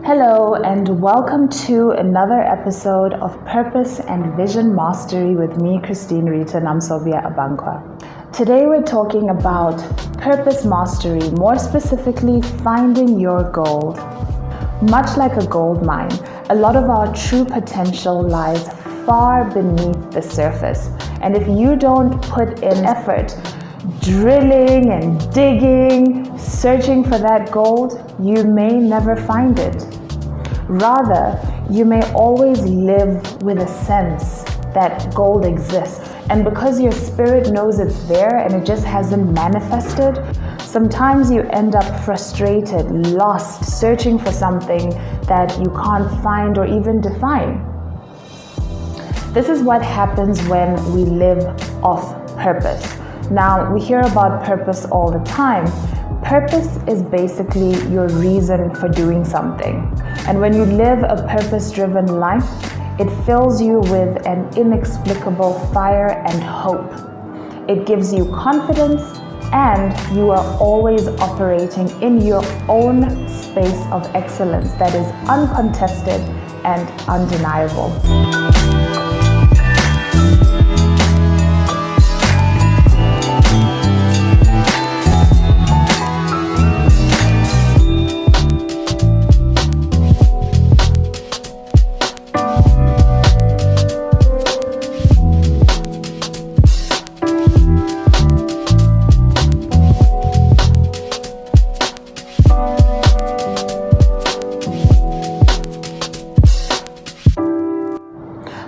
Hello and welcome to another episode of Purpose and Vision Mastery with me, Christine Rita Namsobia Abankwa. Today we're talking about purpose mastery, more specifically finding your gold. Much like a gold mine, a lot of our true potential lies far beneath the surface. And if you don't put in effort, drilling and digging, searching for that gold, you may never find it. Rather, you may always live with a sense that gold exists. And because your spirit knows it's there and it just hasn't manifested, sometimes you end up frustrated, lost, searching for something that you can't find or even define. This is what happens when we live off purpose. Now, we hear about purpose all the time. Purpose is basically your reason for doing something. And when you live a purpose-driven life, it fills you with an inexplicable fire and hope. It gives you confidence, and you are always operating in your own space of excellence that is uncontested and undeniable.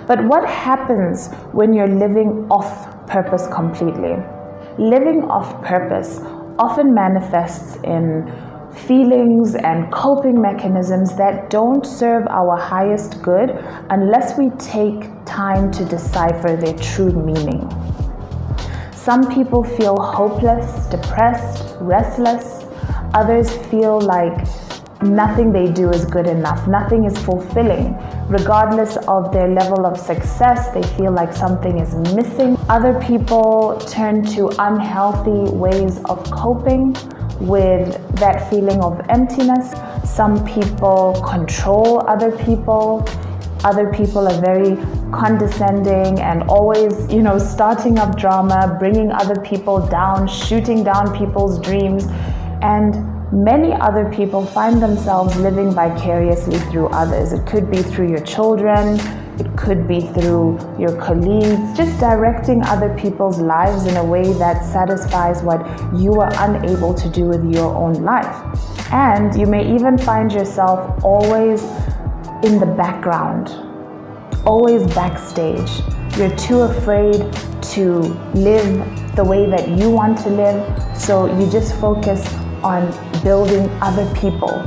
But what happens when you're living off purpose completely? Living off purpose often manifests in feelings and coping mechanisms that don't serve our highest good unless we take time to decipher their true meaning. Some people feel hopeless, depressed, restless. Others feel like nothing they do is good enough, nothing is fulfilling. Regardless of their level of success, they feel like something is missing. Other people turn to unhealthy ways of coping with that feeling of emptiness. Some people control other people. Other people are very condescending and always, starting up drama, bringing other people down, shooting down people's dreams. And many other people find themselves living vicariously through others. It could be through your children, it could be through your colleagues, just directing other people's lives in a way that satisfies what you are unable to do with your own life. And you may even find yourself always in the background, always backstage. You're too afraid to live the way that you want to live, so you just focus on building other people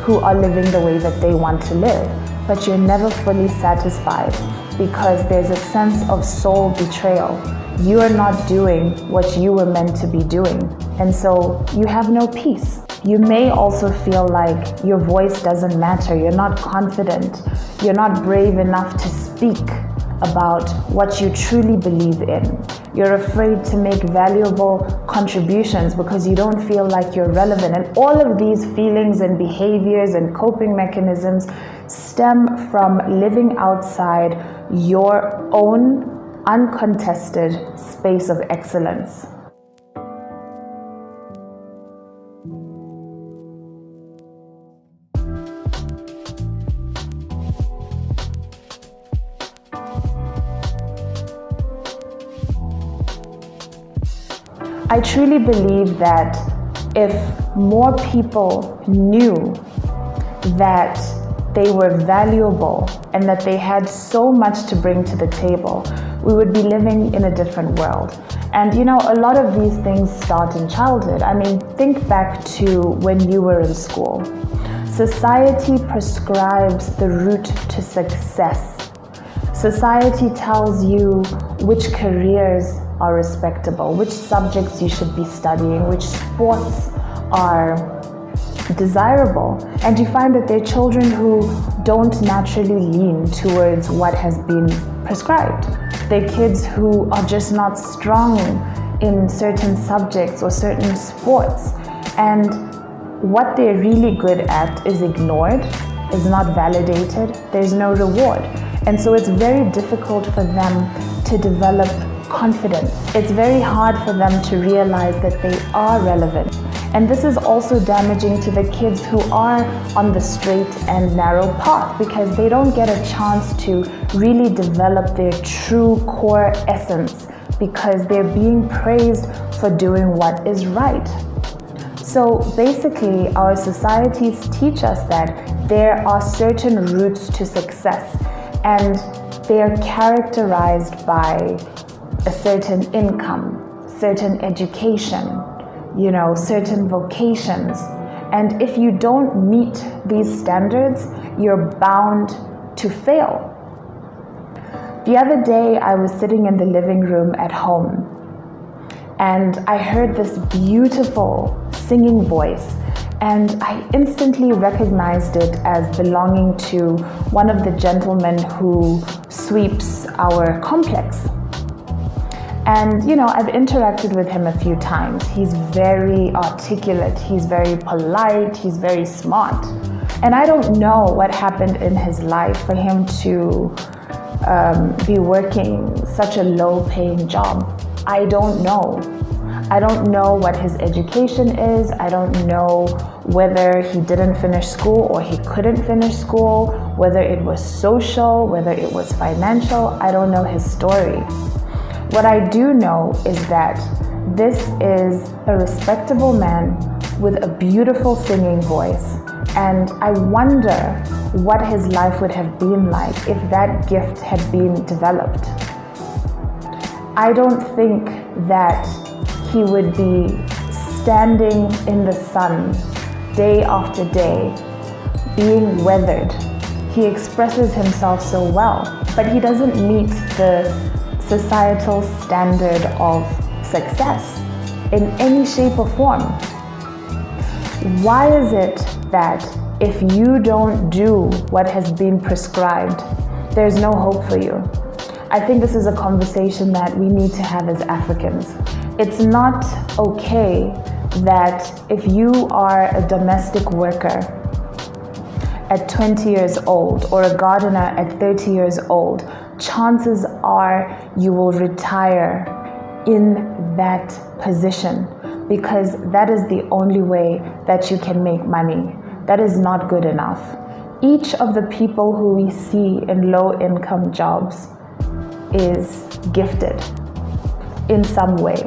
who are living the way that they want to live. But you're never fully satisfied because there's a sense of soul betrayal. You are not doing what you were meant to be doing, and so you have no peace. You may also feel like your voice doesn't matter. You're not confident. You're not brave enough to speak about what you truly believe in. You're afraid to make valuable contributions because you don't feel like you're relevant. And all of these feelings and behaviors and coping mechanisms stem from living outside your own uncontested space of excellence. I truly believe that if more people knew that they were valuable and that they had so much to bring to the table, we would be living in a different world. And a lot of these things start in childhood. I mean, think back to when you were in school. Society prescribes the route to success. Society tells you which careers are respectable, which subjects you should be studying, which sports are desirable. And you find that there are children who don't naturally lean towards what has been prescribed. They're kids who are just not strong in certain subjects or certain sports. And what they're really good at is ignored, is not validated, there's no reward. And so it's very difficult for them to develop confidence. It's very hard for them to realize that they are relevant. And this is also damaging to the kids who are on the straight and narrow path, because they don't get a chance to really develop their true core essence, because they're being praised for doing what is right. So basically, our societies teach us that there are certain routes to success, and they are characterized by a certain income, certain education, certain vocations. And if you don't meet these standards, you're bound to fail. The other day, I was sitting in the living room at home, and I heard this beautiful singing voice, and I instantly recognized it as belonging to one of the gentlemen who sweeps our complex. And I've interacted with him a few times. He's very articulate, he's very polite, he's very smart. And I don't know what happened in his life for him to be working such a low-paying job. I don't know. I don't know what his education is. I don't know whether he didn't finish school or he couldn't finish school, whether it was social, whether it was financial. I don't know his story. What I do know is that this is a respectable man with a beautiful singing voice. And I wonder what his life would have been like if that gift had been developed. I don't think that he would be standing in the sun day after day, being weathered. He expresses himself so well, but he doesn't meet the societal standard of success in any shape or form. Why is it that if you don't do what has been prescribed, there's no hope for you? I think this is a conversation that we need to have as Africans. It's not okay that if you are a domestic worker at 20 years old or a gardener at 30 years old, chances are you will retire in that position, because that is the only way that you can make money. That is not good enough. Each of the people who we see in low-income jobs is gifted in some way.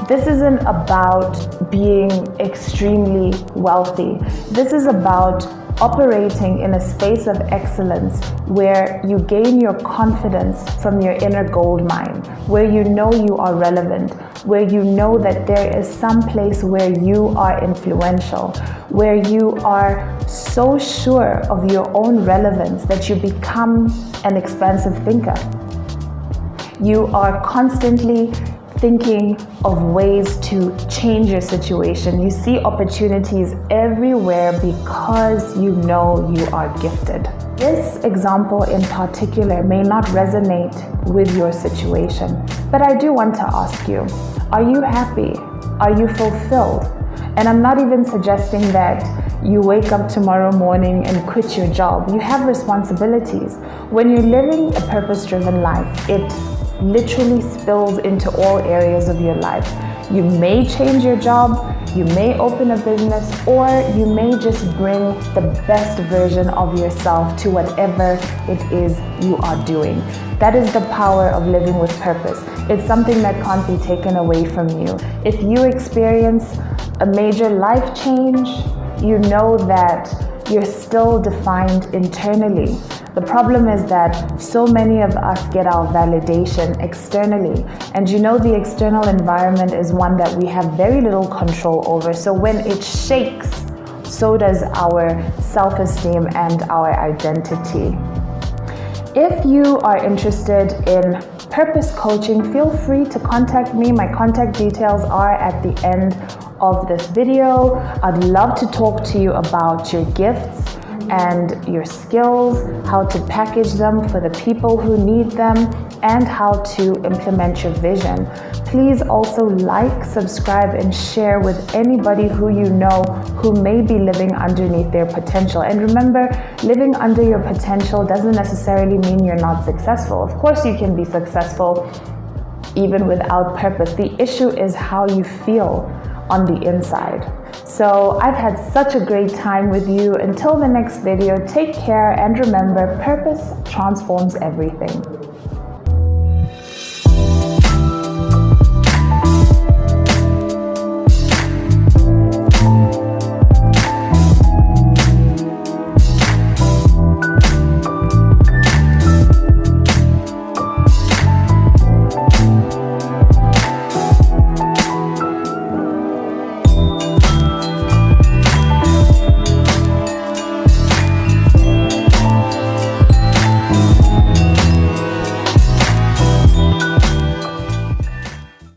This isn't about being extremely wealthy. This is about operating in a space of excellence where you gain your confidence from your inner gold mine, where you know you are relevant, where you know that there is some place where you are influential, where you are so sure of your own relevance that you become an expansive thinker. You are constantly thinking of ways to change your situation. You see opportunities everywhere because you know you are gifted. This example in particular may not resonate with your situation, but I do want to ask you, are you happy? Are you fulfilled? And I'm not even suggesting that you wake up tomorrow morning and quit your job. You have responsibilities. When you're living a purpose-driven life, it literally spills into all areas of your life. You may change your job, you may open a business, or you may just bring the best version of yourself to whatever it is you are doing. That is the power of living with purpose. It's something that can't be taken away from you. If you experience a major life change, you know that you're still defined internally. The problem is that so many of us get our validation externally. And the external environment is one that we have very little control over. So when it shakes, so does our self-esteem and our identity. If you are interested in purpose coaching, feel free to contact me. My contact details are at the end of this video. I'd love to talk to you about your gifts and your skills, how to package them for the people who need them, and how to implement your vision. Please also like, subscribe, and share with anybody who you know who may be living underneath their potential. And remember, living under your potential doesn't necessarily mean you're not successful. Of course, you can be successful even without purpose. The issue is how you feel on the inside. So I've had such a great time with you. Until the next video, take care, and remember, purpose transforms everything.